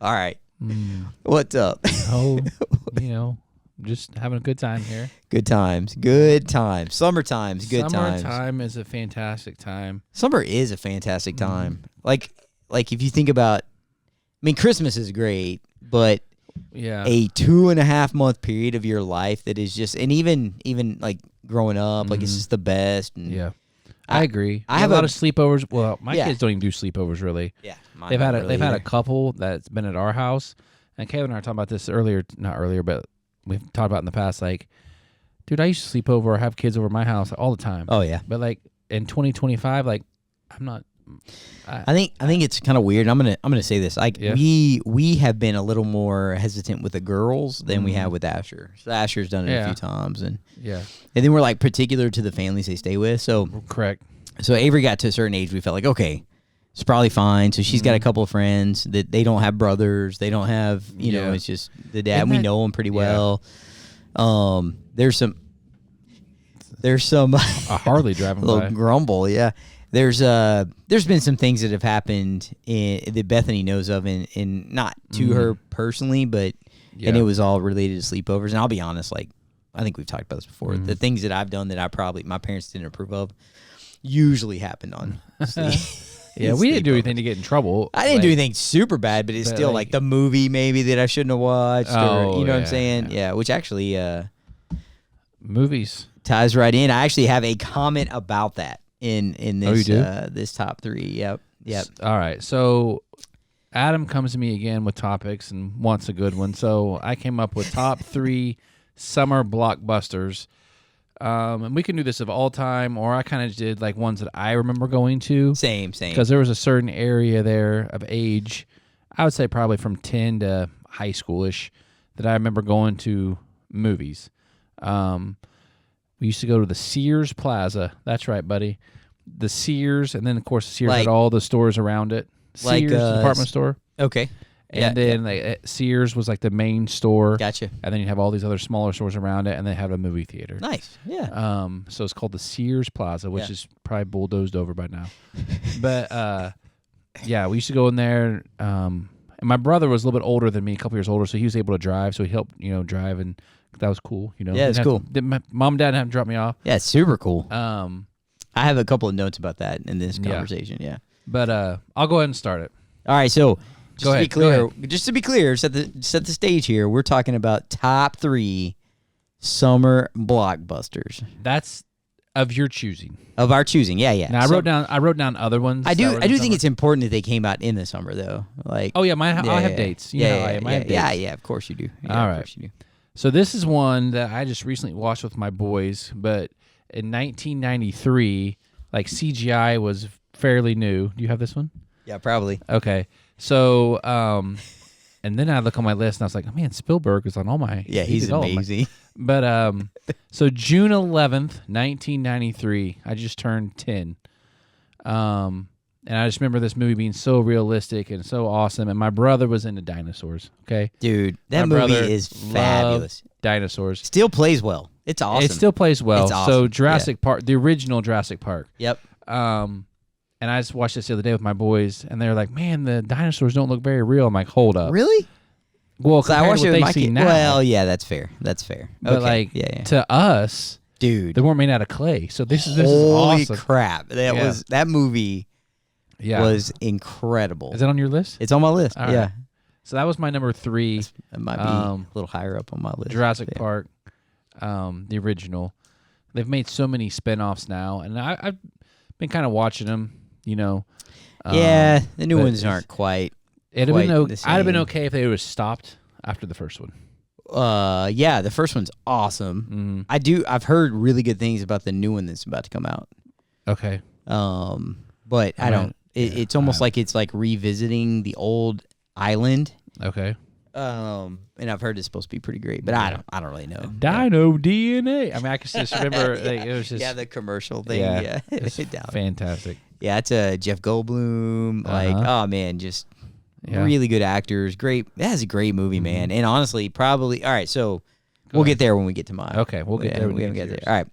All right. What's up? Oh, just having a good time here. Good times. Good times. Summer times. Good times. Summertime is a fantastic time. Summer is a fantastic time. Like if you think about, Christmas is great, but a 2.5 month period of your life that is just, and even like growing up, like it's just the best. And I agree. I have a lot of sleepovers. Well, my Yeah. kids don't even do sleepovers really. Yeah, They've had a couple that's been at our house, and Kayla and I were talking about this not earlier, but we've talked about in the past. Like, dude, I used to sleep over or have kids over at my house all the time. Oh yeah, but like in 2025, like I'm not. I think it's kind of weird. I'm gonna say this. Like we have been a little more hesitant with the girls than we have with Asher. So Asher's done it a few times, and then we're like particular to the families they stay with. So correct. So Avery got to a certain age, we felt like, okay, it's probably fine. So she's got a couple of friends that they don't have brothers. They don't have, it's just the dad. We know them pretty well. There's some a Harley driving little by. grumble, yeah. There's been some things that have happened that Bethany knows of, and not to her personally, but and it was all related to sleepovers. And I'll be honest, like I think we've talked about this before. The things that I've done that my parents didn't approve of usually happened on sleep. Yeah, we didn't do anything to get in trouble. I didn't do anything super bad, but it's still like the movie maybe that I shouldn't have watched, or you know what I'm saying? Yeah, which actually movies ties right in. I actually have a comment about that in this this top 3. Yep. All right, so Adam comes to me again with topics and wants a good one. So I came up with top 3 summer blockbusters. And we can do this of all time, or I kind of did like ones that I remember going to. Same. Because there was a certain area there of age, I would say probably from 10 to high schoolish, that I remember going to movies. We used to go to the Sears Plaza. That's right, buddy. The Sears, and then of course Sears had all the stores around it. Sears department store. Okay. And then Sears was like the main store. Gotcha. And then you have all these other smaller stores around it, and they have a movie theater. Nice. Yeah. So it's called the Sears Plaza, which is probably bulldozed over by now. But we used to go in there. And my brother was a little bit older than me, a couple years older, so he was able to drive. So he helped, drive, and that was cool. Yeah, it's cool. My mom and dad didn't have to drop me off. Yeah, it's super cool. I have a couple of notes about that in this conversation. Yeah. But I'll go ahead and start it. All right, so. Go ahead. Just to be clear, set the stage here. We're talking about top 3 summer blockbusters. That's of your choosing. Of our choosing, yeah. Now I wrote down other ones. I do think it's important that they came out in the summer though. Like I have dates. I have dates. Yeah, of course you do. All right. Course you do. So this is one that I just recently watched with my boys, but in 1993, like CGI was fairly new. Do you have this one? Yeah, probably. Okay. So, and then I look on my list and I was like, oh, man, Spielberg is on all my. Yeah, he's amazing. But so June 11th, 1993, I just turned 10. And I just remember this movie being so realistic and so awesome. And my brother was into dinosaurs. Okay, dude, that movie is fabulous. Dinosaurs still plays well. It's awesome. It still plays well. It's awesome. So Jurassic Park, the original Jurassic Park. Yep. And I just watched this the other day with my boys, and they were like, "Man, the dinosaurs don't look very real." I'm like, "Hold up, really?" Well, I watched it with my kids now. Well, yeah, that's fair. But to us, dude, they weren't made out of clay. So this is holy awesome. Crap! That movie was incredible. Is it on your list? It's on my list. All right. So that was my number 3. It might be a little higher up on my list. Jurassic Park, the original. They've made so many spinoffs now, and I've been kind of watching them. The new ones aren't quite. I'd have been okay if they were stopped after the first one. The first one's awesome. I've heard really good things about the new one that's about to come out. Okay. But I don't. It's almost like it's like revisiting the old island. Okay. And I've heard it's supposed to be pretty great, but I don't really know. Dino DNA. I mean, I can just remember it was just the commercial thing. Yeah, it's fantastic. Yeah, it's a Jeff Goldblum. Like, oh man, just really good actors. Great. That is a great movie, man. And honestly, probably. All right, so we'll get there when we get to mine. Okay, we'll get there. We haven't get there. All right,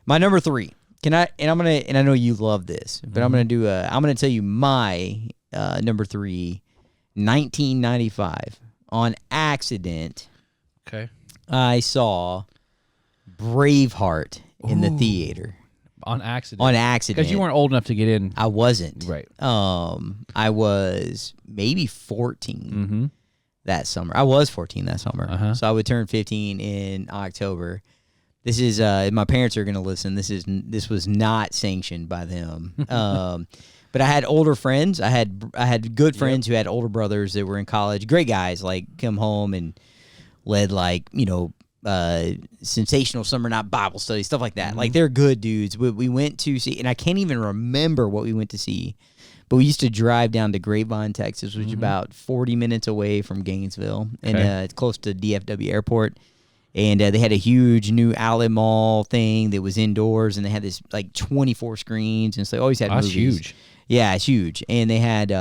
my number 3. And I know you love this, but I'm gonna tell you my number 3 1995, on accident, Okay. I saw Braveheart in the theater. On accident. On accident. Because you weren't old enough to get in. I wasn't. Right. I was maybe 14 that summer. I was 14 that summer. So I would turn 15 in October. This is my parents are going to listen. This was not sanctioned by them. But I had older friends. I had good friends who had older brothers that were in college. Great guys, like come home and led sensational summer night Bible study, stuff like that. Like they're good dudes. We went to see, and I can't even remember what we went to see, but we used to drive down to Grapevine, Texas, which is about 40 minutes away from Gainesville, and it's close to DFW Airport. And they had a huge new outlet mall thing that was indoors, and they had this like 24 screens, and so they always had movies. That's huge. Yeah, it's huge. And they had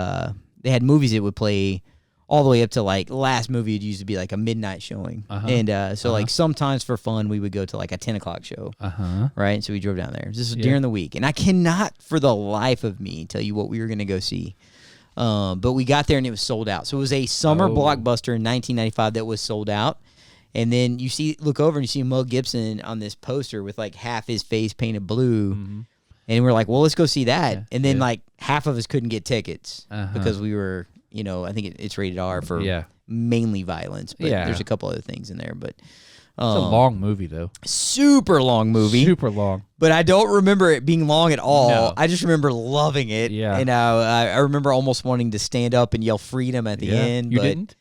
movies that would play all the way up to like last movie it used to be like a midnight showing. And so like sometimes for fun we would go to like a 10 o'clock show. Right? So we drove down there. This is during the week. And I cannot for the life of me tell you what we were going to go see. But we got there and it was sold out. So it was a summer blockbuster in 1995 that was sold out. And then look over and you see Mel Gibson on this poster with like half his face painted blue. And we're like, well, let's go see that. And then like half of us couldn't get tickets because we were, I think it's rated R for mainly violence. But there's a couple other things in there. But it's a long movie, though. Super long movie. Super long. But I don't remember it being long at all. No. I just remember loving it. Yeah. And I remember almost wanting to stand up and yell freedom at the end. You but didn't?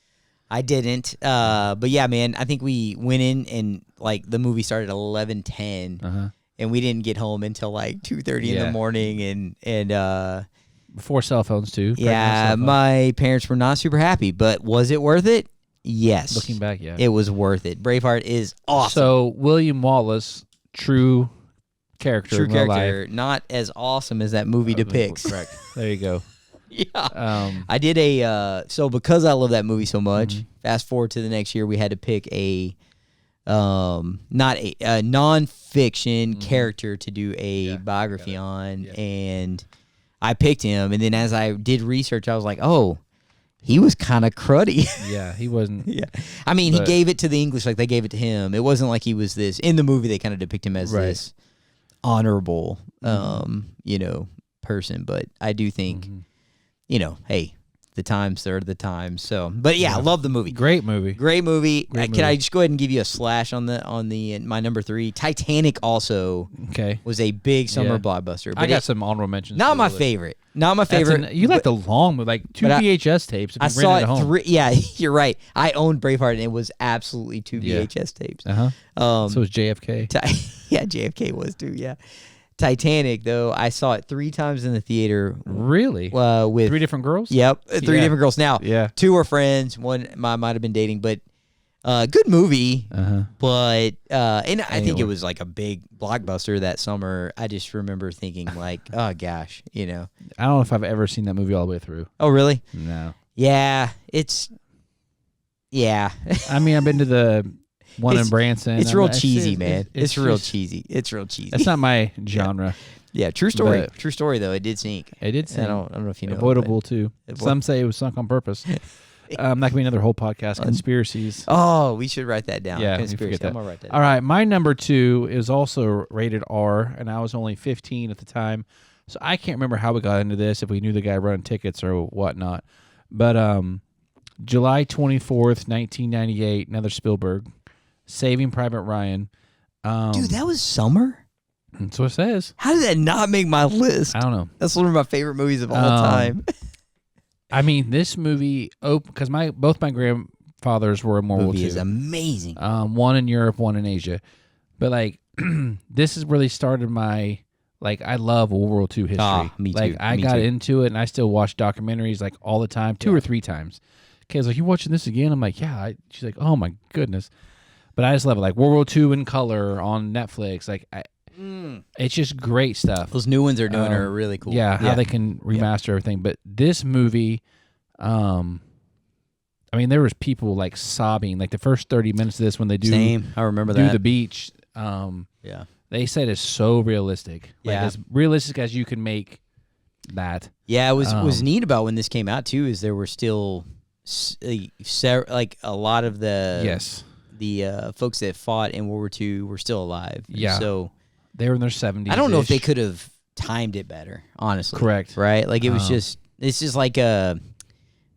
I didn't. But yeah, man, I think we went in and like the movie started at 11:10. And we didn't get home until like 2:30 in the morning, and before cell phones too. Yeah, my parents were not super happy, but was it worth it? Yes. Looking back, it was worth it. Braveheart is awesome. So William Wallace, true character, not as awesome as that movie depicts. Correct. There you go. I did so because I love that movie so much. Fast forward to the next year, we had to pick a non-fiction character to do a biography on, and I picked him. And then as I did research, I was like, oh, he was kind of cruddy. Yeah, he wasn't. I mean, he gave it to the English like they gave it to him. It wasn't like he was this in the movie. They kind of depict him as this honorable, person. But I do think, hey. The times are the times. So, but I love the movie. Great movie. Can I just go ahead and give you a slash on my number 3? Titanic also was a big summer blockbuster. But I got some honorable mentions. Not my favorite. Not my favorite. You like the long movie, like 2 VHS tapes. If I you saw rented it at home. 3. Yeah, you're right. I owned Braveheart, and it was absolutely 2 VHS tapes. So was JFK. JFK was too. Yeah. Titanic, though, I saw it 3 times in the theater. Really? With 3 different girls? Yep, 3 different girls. Now, 2 were friends. One might have been dating, but good movie. But and I think it was like a big blockbuster that summer. I just remember thinking like, oh gosh, I don't know if I've ever seen that movie all the way through. Oh really? No. Yeah, it's. Yeah. I mean, I've been to the one in Branson. It's real cheesy, man. It's real cheesy. It's real cheesy. That's not my genre. Yeah, true story. True story, though. It did sink. It did sink. I don't know if you know. Avoidable, too. Some say it was sunk on purpose. That could be another whole podcast, conspiracies. Oh, we should write that down. Yeah, conspiracy. I'm going to write that down. All right, my number 2 is also rated R, and I was only 15 at the time, so I can't remember how we got into this, if we knew the guy running tickets or whatnot. But July 24th, 1998, another Spielberg, Saving Private Ryan. Dude, that was summer? That's what it says. How did that not make my list? I don't know. That's one of my favorite movies of all time. I mean, this movie, because both my grandfathers were in World War II. The movie is amazing. One in Europe, one in Asia. But, this has really started my, I love World War II history. Me too. I got into it, and I still watch documentaries, all the time, 2 or 3 times. Kay's like, you watching this again? I'm like, yeah. She's like, oh, my goodness. But I just love it. World War II in color on Netflix. It's just great stuff. Those new ones they're doing are really cool. Yeah, how they can remaster everything. But this movie, I mean, there was people sobbing. The first 30 minutes of this when they do. Same. I remember that. Do the beach. They said it's so realistic. As realistic as you can make that. Yeah, it was neat about when this came out too. Is there were still like a lot of the folks that fought in World War II were still alive. Yeah. So they were in their 70s. I don't know if they could have timed it better, honestly. Correct. Right? Like it was it's just like the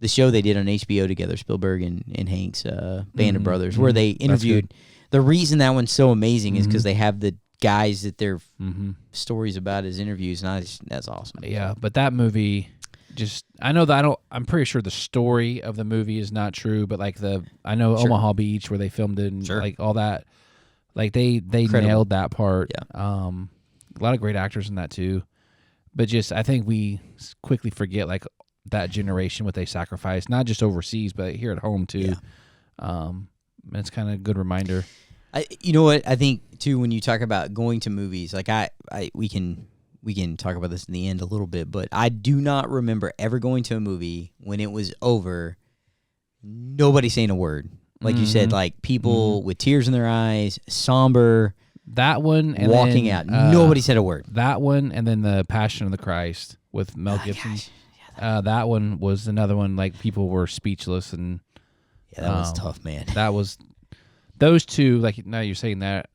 show they did on HBO together, Spielberg and Hanks, Band of Brothers, where they interviewed. The reason that one's so amazing is because they have the guys that their stories about as interviews, and that's awesome. Yeah, but that movie, I'm pretty sure the story of the movie is not true, but like Omaha Beach where they filmed it and like all that, like they nailed that part. Yeah. A lot of great actors in that too, but I think we quickly forget like that generation, what they sacrificed, not just overseas, but here at home too. Yeah. It's kind of a good reminder. You know what I think too, when you talk about going to movies, like we can talk about this in the end a little bit, but I do not remember ever going to a movie when it was over, nobody saying a word. Like you said, like people with tears in their eyes, somber. That one, and walking out. Nobody said a word. That one, and then the Passion of the Christ with Mel Gibson. Gosh. That one was another one. Like people were speechless, and that was tough, man. That was those two. Like now you're saying that,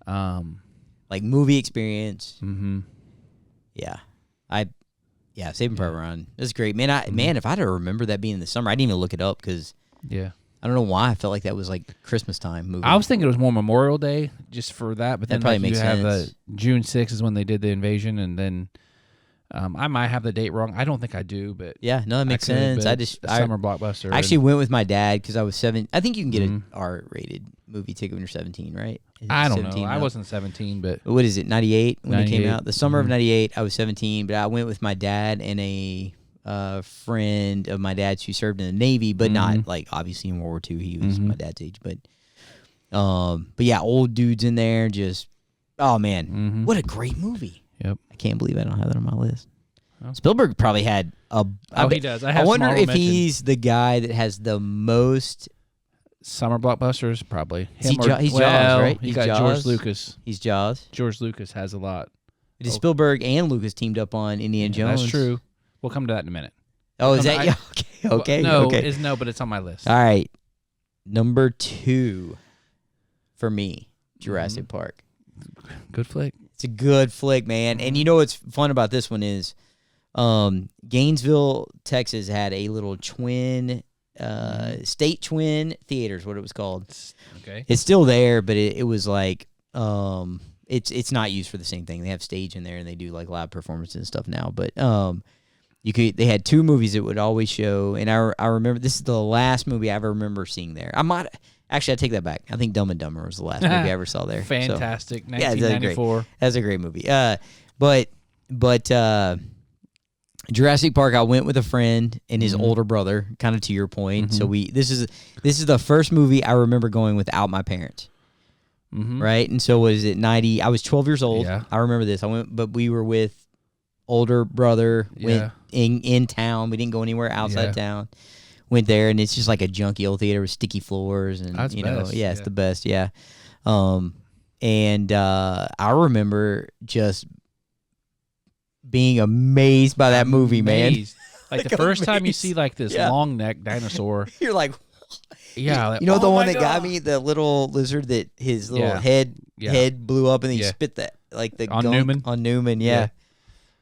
like movie experience. Mm-hmm. Yeah, Saving Private Ryan. That's great, man. Man, if I'd have remembered that being in the summer, I didn't even look it up because I don't know why I felt like that was like Christmas time movie. I was thinking it was more Memorial Day just for that, but then that probably like, makes sense. June 6th is when they did the invasion, and then I might have the date wrong. I don't think I do, but yeah, no, that makes sense. Summer Blockbuster. I actually went with my dad because I was 7. I think you can get an R-rated movie ticket when you're 17, right? I don't know. I wasn't 17, but what is it? 98 when it came out. The summer of 98, I was 17, but I went with my dad and a friend of my dad's who served in the Navy, but not like obviously in World War II. He was my dad's age, but yeah, old dudes in there. Just man, what a great movie! Yep, I can't believe I don't have that on my list. Oh. Spielberg probably had a. He does. I wonder if he's the guy that has the most Summer Blockbusters. Probably. He's Jaws, right? He's got George Lucas. He's Jaws. George Lucas has a lot. It is Spielberg and Lucas teamed up on Indiana Jones. That's true. We'll come to that in a minute. Oh, is that okay? No, okay. No, but it's on my list. All right, number 2 for me, Jurassic Park. Good flick. It's a good flick, man. And you know what's fun about this one is, Gainesville, Texas had a little state twin theaters, what it was called. Okay. It's still there, but it was like, it's not used for the same thing. They have stage in there and they do like live performances and stuff now, but they had 2 movies that would always show, and I remember this is the last movie I ever remember seeing there. I take that back. I think Dumb and Dumber was the last movie I ever saw there. Fantastic. So, 1994. That's a great movie. But Jurassic Park, I went with a friend and his older brother, kind of to your point. So this is the first movie I remember going without my parents. Right? And so was it 90? I was 12 years old. Yeah. I remember this. But we were with older brother, went in town. We didn't go anywhere outside town. Went there, and it's just like a junky old theater with sticky floors, and That's best. It's the best. Yeah. And I remember just being amazed by that movie, man. Like the first time you see like this long neck dinosaur, you're like, like, the one that got me, the little lizard that his little head blew up, and then he spit that like the on gunk on Newman, And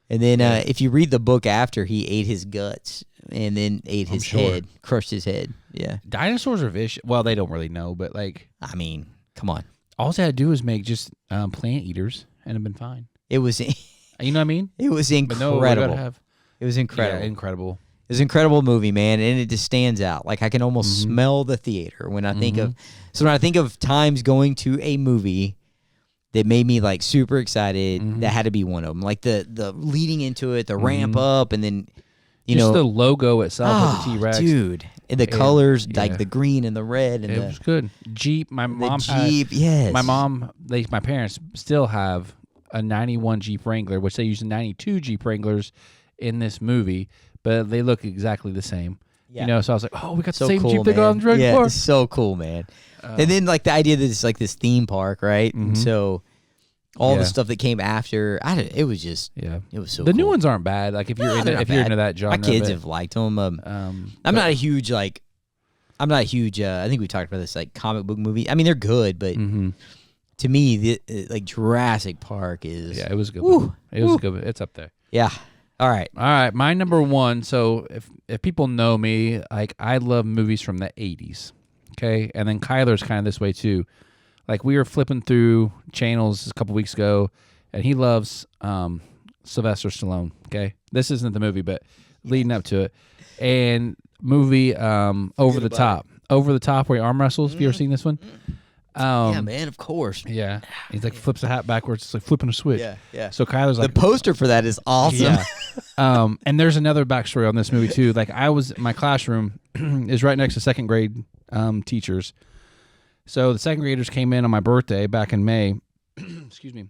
then if you read the book after, he ate his guts and then ate his head, crushed his head. Yeah. Dinosaurs are vicious. Well, they don't really know, but like, I mean, come on. All they had to do was make just plant eaters and it'd been fine. It was, you know what I mean? It was incredible. It was incredible. Yeah, incredible. It was an incredible movie, man, and it just stands out. Like I can almost smell the theater when I think of. So when I think of times going to a movie that made me like super excited, that had to be one of them. Like the leading into it, the ramp up, and then just the logo itself with the T-Rex, dude, and the colors, like the green and the red, and it was good. Jeep, my mom Jeep, yes. My mom, my parents still have a '91 Jeep Wrangler, which they use the '92 Jeep Wranglers in this movie, but they look exactly the same. Yeah. So I was like, oh, we got the same cool, Jeep they got on Jurassic Park. It's so cool, man. And then like the idea that it's like this theme park, right? And so all the stuff that came after, it was just it was so the cool. new ones aren't bad. Like if you're into that genre, my kids have liked them. I'm not a huge like I'm not a huge. I think we talked about this, like comic book movie. I mean, they're good, but to me, like Jurassic Park is. Yeah, it was a good. One. It was a good. It's up there. Yeah. All right. My number one. So if people know me, like I love movies from the 80s. Okay, and then Kyler's kind of this way too. Like we were flipping through channels a couple weeks ago, and he loves Sylvester Stallone. Okay, this isn't the movie, but leading up to it, and movie Over the Top, where he arm wrestles. Have you ever seen this one? Yeah, man, of course. Yeah, he's like flips a hat backwards. It's like flipping a switch. Yeah. So Kyler's like the poster for that is awesome. Yeah. And there's another backstory on this movie too. Like my classroom is right next to second grade teachers. So the second graders came in on my birthday back in May, excuse me,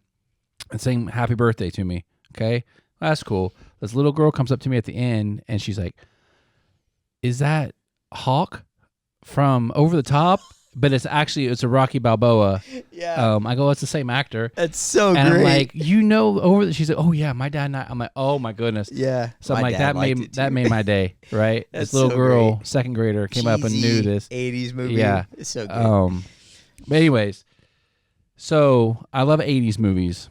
and saying happy birthday to me. Okay, that's cool. This little girl comes up to me at the end, and she's like, "Is that Hawk from Over the Top?" But it's a Rocky Balboa. Yeah. I go, it's the same actor. That's so and great. I'm like, she's like, oh yeah, my dad and I. I'm like, oh my goodness. Yeah. So I'm like, that made my day, right? This little girl, great. Second grader, came up and knew this 80s movie. Yeah. It's so good. But anyways, so I love 80s movies.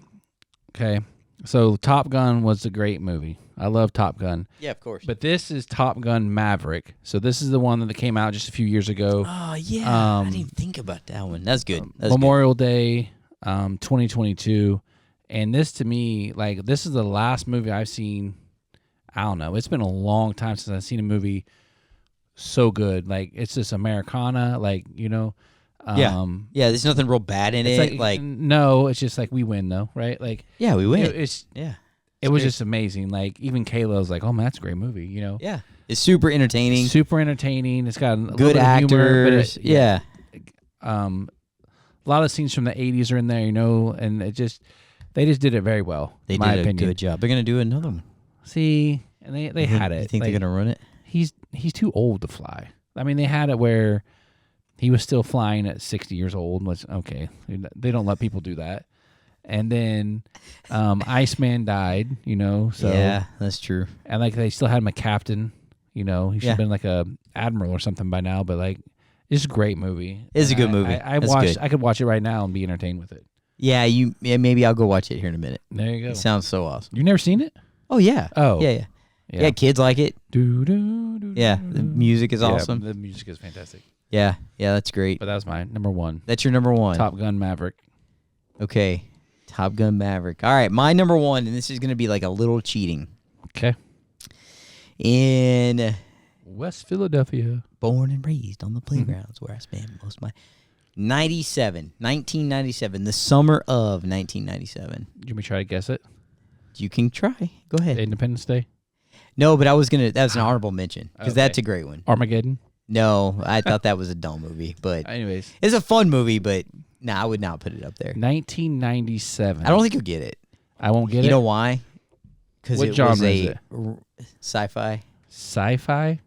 Okay. So Top Gun was a great movie. I love Top Gun. Yeah, of course. But this is Top Gun Maverick. So this is the one that came out just a few years ago. Oh, yeah. I didn't even think about that one. That's good. Memorial Day, 2022. And this, to me, like, this is the last movie I've seen. I don't know. It's been a long time since I've seen a movie so good. Like, it's just Americana, like, you know. Yeah, there's nothing real bad in it. Like, no, it's just like we win, though, right? Like, yeah, we win. It was just amazing. Like, even Kayla was like, "Oh man, that's a great movie," you know? Yeah, it's super entertaining. It's got a good actors. Humor, yeah. A lot of scenes from the 80s are in there, you know, and they just did it very well. They in my did a opinion. good job. They're gonna do another one. See, and they had it. You think like, they're gonna run it? He's too old to fly. I mean, they had it where he was still flying at 60 years old. Which, okay, they don't let people do that. And then Iceman died, you know. So yeah, that's true. And like they still had him a captain, you know. He should have been like a admiral or something by now. But like, it's a great movie. It's a good movie. I could watch it right now and be entertained with it. Yeah, maybe I'll go watch it here in a minute. There you go. It sounds so awesome. You've never seen it? Oh yeah. Oh yeah. Kids like it. Yeah, the music is awesome. The music is fantastic. Yeah, that's great. But that was my number one. That's your number one. Top Gun Maverick. Okay. Top Gun Maverick. All right, my number one, and this is going to be like a little cheating. Okay. In West Philadelphia. Born and raised on the playgrounds where I spent most of my 1997, the summer of 1997. You may try to guess it. You can try. Go ahead. Independence Day? No, but that was an honorable mention because that's a great one. Armageddon? No, I thought that was a dumb movie, but anyways, it's a fun movie, but I would not put it up there. 1997. I don't think you'll get it. I won't get it. You know why? Because it genre was is it? Sci-fi. Sci-fi?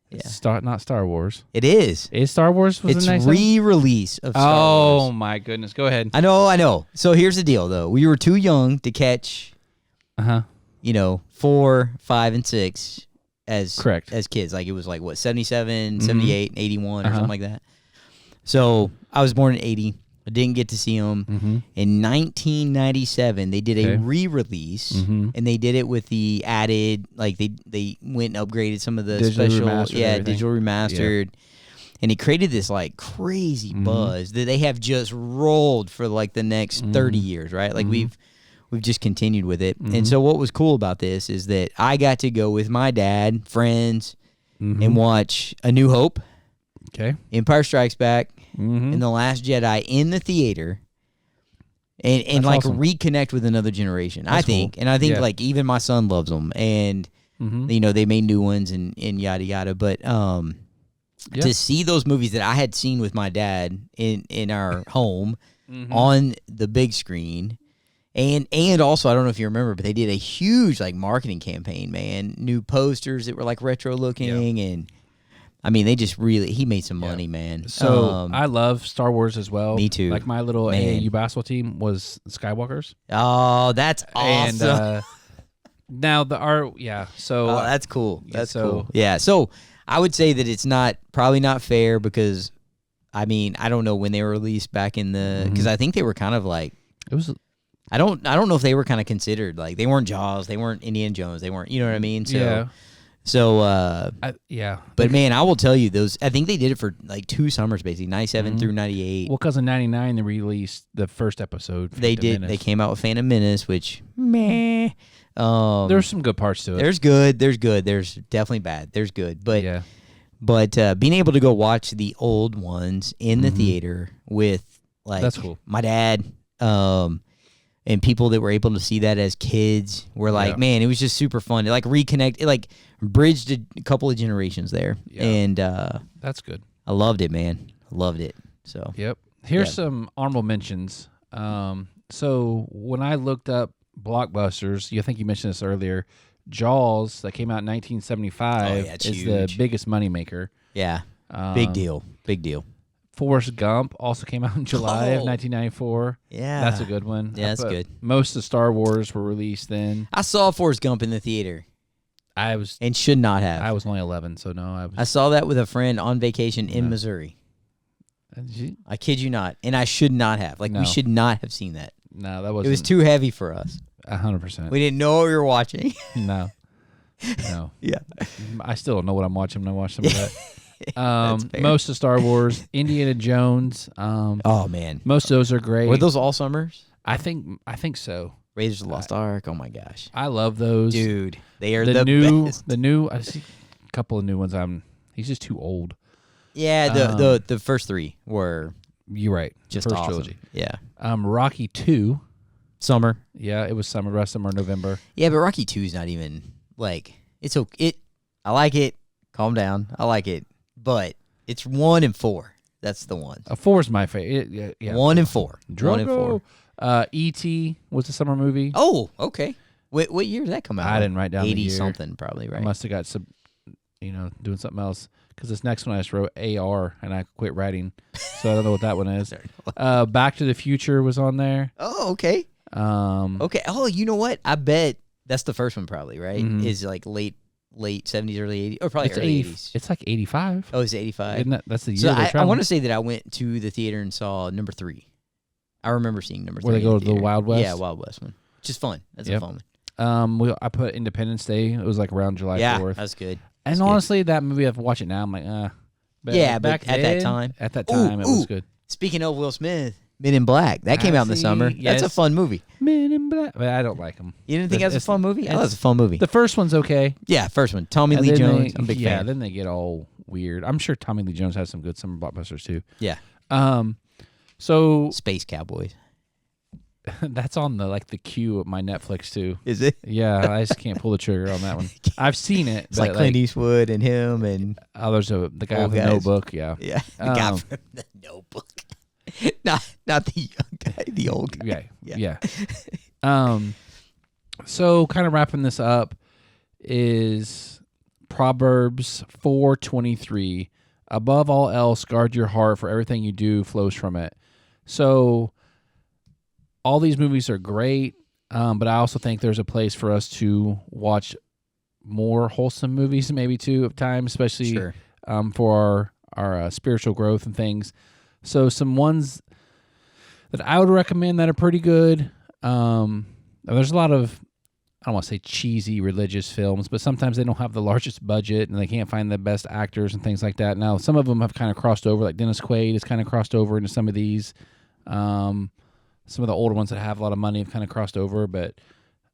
Yeah. Not Star Wars. It is. Is Star Wars? It's re-release of Star Wars. Oh my goodness! Go ahead. I know. So here's the deal, though. We were too young to catch. 4, 5, and 6 as kids. Like it was like what 77, 78, 81 or something like that. So I was born in 80. I didn't get to see them. In 1997, they did a re-release, and they did it with the added, like they went and upgraded some of the digital remastered, and it created this like crazy buzz that they have just rolled for like the next 30 years, right? Like we've just continued with it. And so what was cool about this is that I got to go with my dad, friends, and watch A New Hope, Empire Strikes Back, and The Last Jedi in the theater, and like awesome. Reconnect with another generation. That's cool. And I think like even my son loves them, and you know they made new ones and yada yada. But to see those movies that I had seen with my dad in our home on the big screen. And also, I don't know if you remember, but they did a huge like marketing campaign, man. New posters that were like retro looking, and I mean, they just he made some money, man. So I love Star Wars as well. Me too. Like my little AAU basketball team was Skywalkers. Oh, that's awesome. And now so that's cool. That's cool. Yeah. So I would say that it's probably not fair because, I mean, I don't know when they were released back in the, because I think they were kind of like, it was. I don't know if they were kind of considered like they weren't Jaws, they weren't Indiana Jones, they weren't, you know what I mean? So, yeah. So, yeah. But man, I will tell you those. I think they did it for like 2 summers, basically, 97 through 98. Well, because in '99 they released the first episode. They did. Menace. They came out with Phantom Menace, which meh. There's some good parts to it. There's good. There's definitely bad. There's good. But yeah. But being able to go watch the old ones in the theater with like that's cool. My dad, and people that were able to see that as kids were like, man, it was just super fun. It like reconnect. It like bridged a couple of generations there, and that's good. I loved it, man. I loved it. So yep. Here's some honorable mentions. So when I looked up blockbusters, I think you mentioned this earlier. Jaws that came out in 1975 is huge. the biggest moneymaker. Yeah, big deal. Forrest Gump also came out in July of 1994. Yeah, that's a good one. Yeah, that's good. Most of Star Wars were released then. I saw Forrest Gump in the theater. And should not have. I was only 11, so no. I saw that with a friend on vacation in Missouri. I kid you not, and I should not have. Like we should not have seen that. No, that wasn't. It was too heavy for us. 100%. We didn't know what we were watching. No. Yeah. I still don't know what I'm watching when I watch some of that. Most of Star Wars, Indiana Jones. Oh man, most of those are great. Were those all summers? I think so. Raiders of the Lost Ark. Oh my gosh, I love those, dude. They are the new best. The new. I see a couple of new ones. He's just too old. Yeah, the first 3 were. You're right. Just first awesome. trilogy. Yeah. Rocky 2. Summer. Yeah, it was summer, rest summer, November. Yeah, but Rocky 2 is not even like it's okay. I like it. Calm down. I like it, but it's 1 and 4. That's the ones. 4 is my favorite. Yeah. 1 and 4. Drago. 1 and 4. E.T. was the summer movie. Oh, okay. What year did that come out? I didn't write down 80 the year. Something probably, right? I must have got some, doing something else. Because this next one I just wrote AR and I quit writing, so I don't know what that one is. Back to the Future was on there. Oh, okay. Okay. Oh, you know what? I bet that's the first one, probably, right? Is like late 70s, early 80s, or probably early 80s. It's like 85. Oh, it's 85. Isn't that's the year? So I want to say that I went to the theater and saw number 3. I remember seeing number 3. Where they go to the Wild West? Yeah, Wild West one. Which is fun. That's a fun one. I put Independence Day. It was like around July 4th. Yeah, that's good. And honestly, that movie, I've watched it now, I'm like, yeah, back but at that time. At that time, it was good. Speaking of Will Smith, Men in Black. That came out in the summer. Yes. That's a fun movie. Men in Black. But I don't like them. You didn't think that was a fun movie? Oh, that's a fun movie. The first one's okay. Yeah, first one. Tommy Lee Jones. I'm a big fan. Yeah, then they get all weird. I'm sure Tommy Lee Jones has some good summer blockbusters too. Yeah. So Space Cowboys. That's on the queue of my Netflix too. Is it? Yeah, I just can't pull the trigger on that one. I've seen it. It's like Clint Eastwood and him and there's the guy with the notebook. Yeah, yeah, the guy from the Notebook. not the young guy, the old guy. Yeah. So kind of wrapping this up is Proverbs 4:23. Above all else, guard your heart, for everything you do flows from it. So all these movies are great, but I also think there's a place for us to watch more wholesome movies, maybe too, of time, especially for our spiritual growth and things. So some ones that I would recommend that are pretty good. There's a lot of, I don't want to say cheesy religious films, but sometimes they don't have the largest budget and they can't find the best actors and things like that. Now, some of them have kind of crossed over, like Dennis Quaid has kind of crossed over into some of these. Some of the older ones that have a lot of money have kind of crossed over, but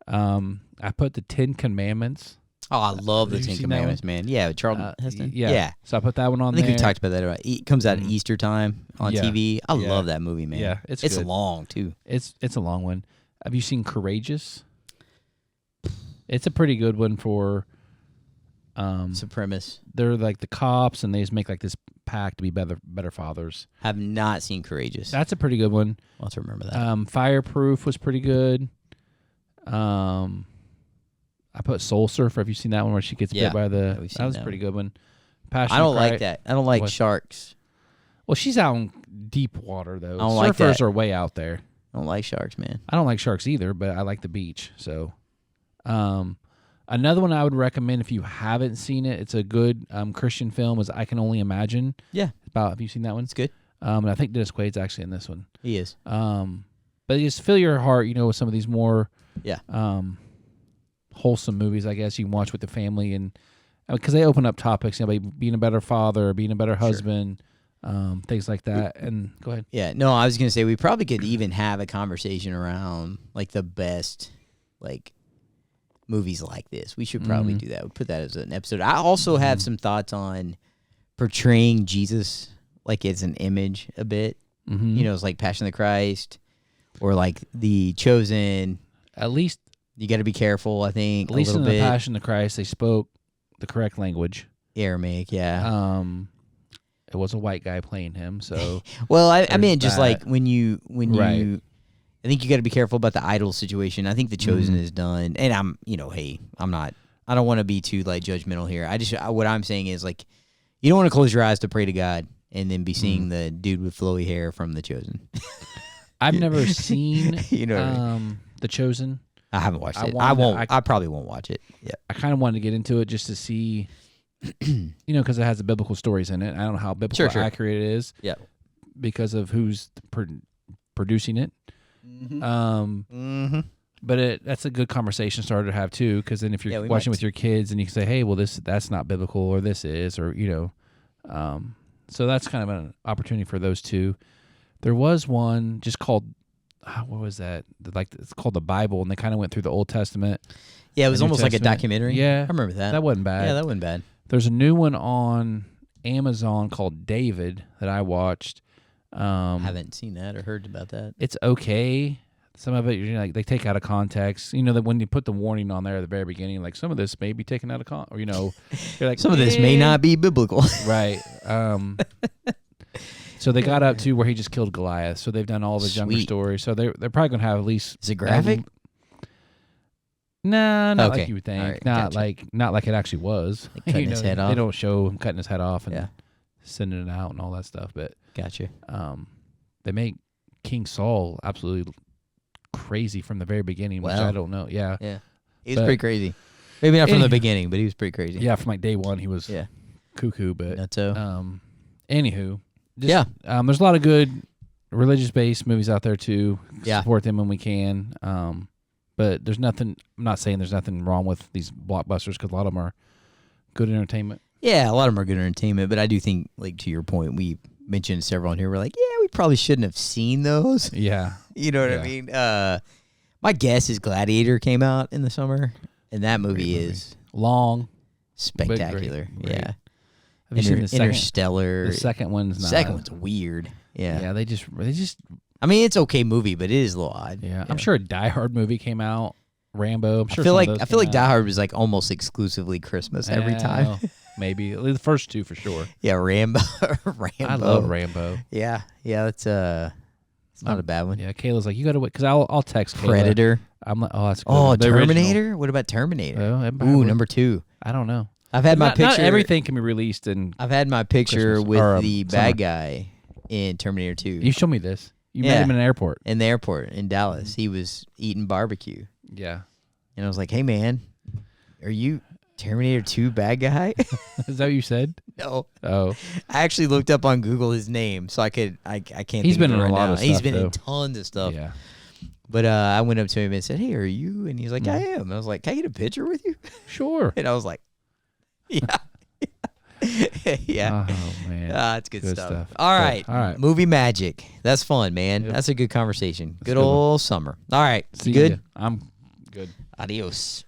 I put the 10 Commandments. Oh, I love the 10 Commandments, man. Yeah, Charlton Heston. Yeah. So I put that one on there. I think there. we talked about that. It comes out at Easter time on TV. I love that movie, man. Yeah, it's good. long, too. It's a long one. Have you seen Courageous? It's a pretty good one for... Supremacists. They're like the cops, and they just make like this pact to be better fathers. Have not seen Courageous. That's a pretty good one. I'll have to remember that. Fireproof was pretty good. I put Soul Surfer. Have you seen that one where she gets bit by the... That was a pretty good one. Passion I don't like that. I don't like sharks. Well, she's out in deep water, though. I don't like Surfers that. are way out there. I don't like sharks, man. I don't like sharks either, but I like the beach. So, Another one I would recommend if you haven't seen it, it's a good Christian film, is I Can Only Imagine. Yeah. Have you seen that one? It's good. And I think Dennis Quaid's actually in this one. He is. But just fill your heart, with some of these more wholesome movies, I guess, you can watch with the family. And because they open up topics, like being a better father, being a better husband, things like that. And go ahead. Yeah. No, I was going to say we probably could even have a conversation around like the best like movies like this. We should probably do that. We'll put that as an episode. I also have some thoughts on portraying Jesus like as an image a bit. It's like Passion of the Christ or like The Chosen. At least you got to be careful, I think, at least a little in bit. The Passion of the Christ, they spoke the correct language. Aramaic, yeah. It was a white guy playing him, so. Well, I mean, just like when you, Right. I think you got to be careful about the idol situation. I think The Chosen is done, and I don't want to be too like judgmental here. What I'm saying is like, you don't want to close your eyes to pray to God and then be seeing the dude with flowy hair from The Chosen. I've never seen The Chosen. I haven't watched it. I probably won't watch it. Yeah. I kind of wanted to get into it just to see, because it has the biblical stories in it. I don't know how biblical accurate it is. Yeah. Because of who's producing it. But that's a good conversation starter to have too, because then if you're watching with your kids and you can say, hey, well, that's not biblical, or this is, or so that's kind of an opportunity for those two. There was one just called, what was that? Like, it's called the Bible, and they kind of went through the Old Testament. Yeah, it was almost like a documentary. Yeah, I remember that. That wasn't bad. Yeah, that wasn't bad. There's a new one on Amazon called David that I watched. I haven't seen that or heard about that. It's okay. Some of it, like, they take out of context. That when you put the warning on there at the very beginning, like, some of this may be taken out of context, or you're like, some of this may not be biblical, right? So they got up to where he just killed Goliath. So they've done all the younger stories. So they're probably gonna have at least. Is it graphic? No, not like you would think. Right, not like it actually was. Like cutting his head off. They don't show him cutting his head off and sending it out and all that stuff. But gotcha. They make King Saul absolutely crazy from the very beginning, which I don't know. Yeah. He was pretty crazy. Maybe not from the beginning, but he was pretty crazy. Yeah, from like day one, he was cuckoo. But nutso. Anywho, there's a lot of good religious-based movies out there too. Support them when we can. But there's nothing. I'm not saying there's nothing wrong with these blockbusters, because a lot of them are good entertainment. Yeah, a lot of them are good entertainment. But I do think, like, to your point, we mentioned several on here. We're like, we probably shouldn't have seen those. Yeah, you know what I mean. My guess is Gladiator came out in the summer, and that movie is long, spectacular. Great. Yeah. Have you seen the Interstellar? The second one's not. Second one's weird. Yeah. Yeah, they just. I mean, it's okay movie, but it is a little odd. Yeah, I'm sure a Die Hard movie came out. Rambo. I'm sure. I feel like Die Hard was like almost exclusively Christmas every time. Maybe the first two for sure. Yeah, Rambo. I love Rambo. Yeah, it's not a bad one. Yeah, Kayla's like, you got to wait, because I'll text Kayla. Predator. I'm like, oh, that's good. Oh, The Terminator. original. What about Terminator? Ooh, number 2. I don't know. I've had my picture. Not everything can be released in. I've had my picture Christmas, with the bad guy in Terminator 2. You showed me this. You met him in an airport. In the airport in Dallas. He was eating barbecue. Yeah. And I was like, hey, man, are you Terminator 2 bad guy? Is that what you said? No. Oh. I actually looked up on Google his name, so I can't. He's been in a lot of stuff. He's been in tons of stuff. Yeah. But I went up to him and said, hey, are you? And he's like, I am. And I was like, can I get a picture with you? Sure. And I was like, yeah. Yeah. Oh, man. It's good stuff. All right. Movie magic. That's fun, man. Yep. That's a good conversation. Good old summer. All right. See good? ya. I'm good. Adios.